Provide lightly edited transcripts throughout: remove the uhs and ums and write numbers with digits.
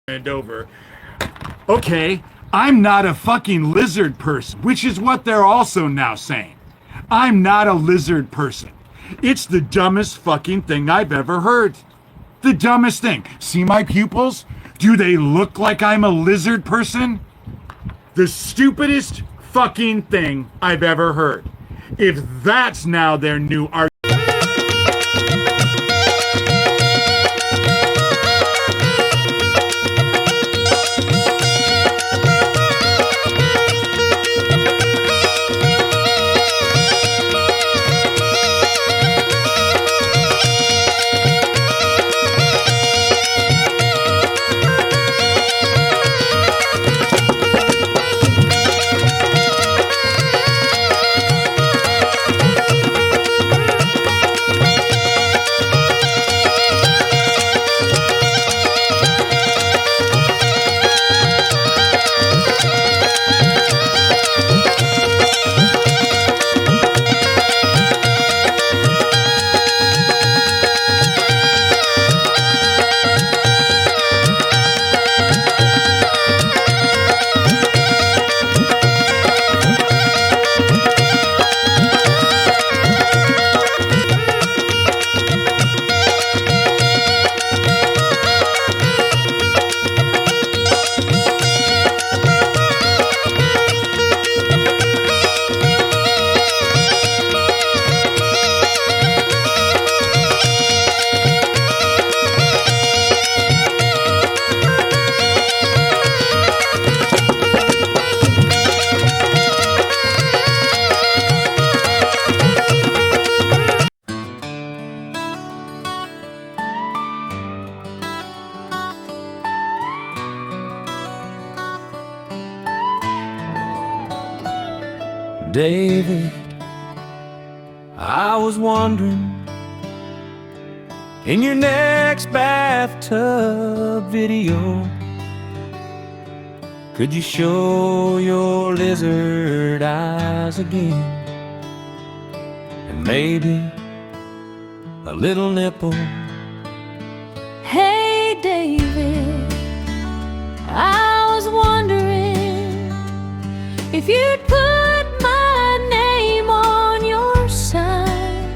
and over. Okay, I'm not a fucking lizard person, which is what they're also now saying. I'm not a lizard person. It's the dumbest fucking thing I've ever heard. The dumbest thing. See my pupils? Do they look like I'm a lizard person? The stupidest fucking thing I've ever heard. If that's now their new argument. David, I was wondering, in your next bathtub video, could you show your lizard eyes again? And maybe a little nipple. Hey David, I was wondering if you'd put my name on your sign.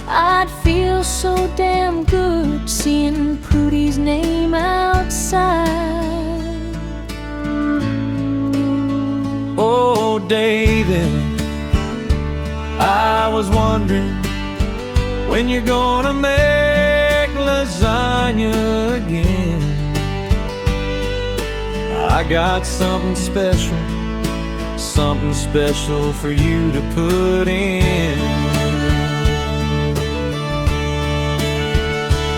I'd feel so damn good seeing Pooty's name outside. Oh, David, I was wondering when you're gonna make lasagna again. I got something special for you to put in.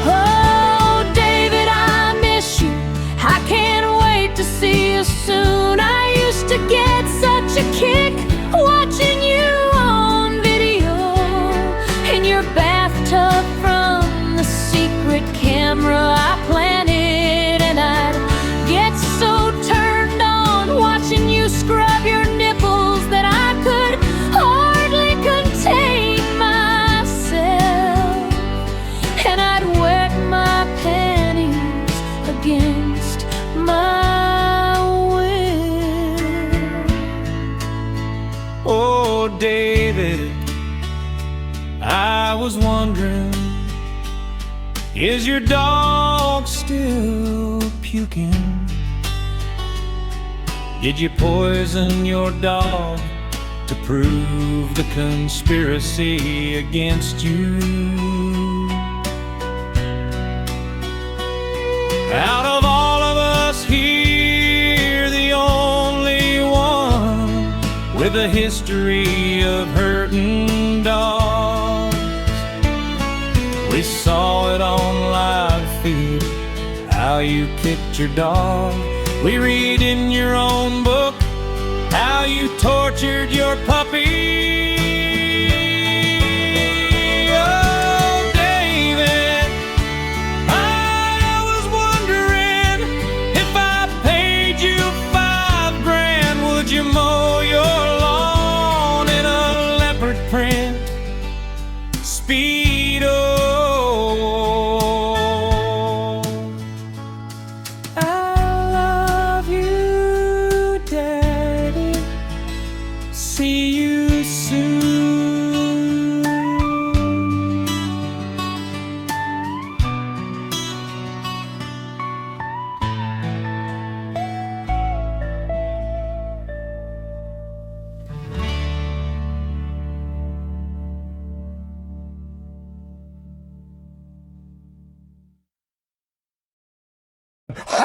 Oh, David, I miss you. I can't wait to see you soon. I used to get such a kick watching you on video in your bathtub from the secret camera I planted, and I'd get so turned on watching you scrub your nipples that I could hardly contain myself, and I'd wet my panties against my will. Oh, David, I was wondering, is your dog still puking? Did you poison your dog to prove the conspiracy against you? Out of all of us here, the only one with a history of hurting dogs. We saw it on live feed, how you kicked your dog. We read in your own book how you tortured your puppy. Oh, David, I was wondering, if I paid you $5,000, would you mow your lawn in a leopard print Speedo? see you soon. Ha!